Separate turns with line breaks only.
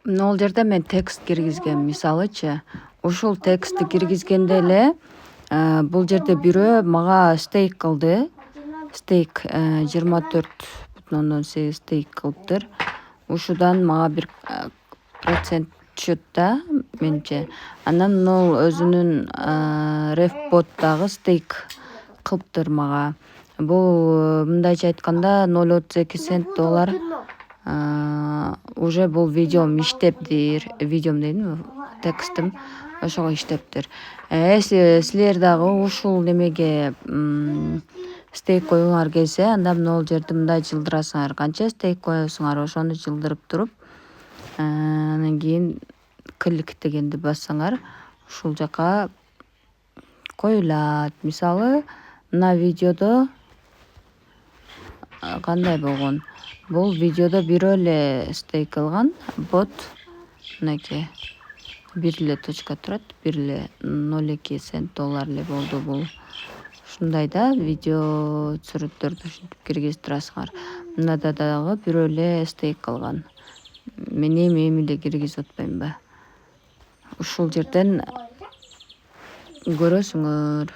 Ол жерде мен текст киргизгем, мисалычы. Ушул текстти киргизгенде эле бул жерде бирөө мага стейк кылды. Стейк 24,8 стейк кылыптыр. Ушудан мага бир процент түшөт да, менимче. Анан ол өзүнүн рефбот дагы стейк кылыптыр мага. Бул мындайча айтканда 0,32 цент доллар. Уже бул видеом иштептир. Видеом дейм, текстим ошого иштептир. Силер дагы ушул немеге стейк коюңар келсе, анда мына жерди мындай жылдырасыңар. Канча стейк коесуңар, ошону жылдырып туруп, анан кийин клик дегенди бассаңар, ушул жака коюлат. Мисалы, мына видеодо кандай болгон? Бул видеодо бирөө эле стейк кылган, бот мынакей 1 эле точка турат, 1 эле 0,2 цент доллар эле болду бул. Ушундай да видео сүрөттөрдү ушинтип киргизип турасыңар. Мында дагы бирөө эле стейк кылган. Мен эми эле киргизип атпаймынбы? Ушул жерден көрөсүңөр.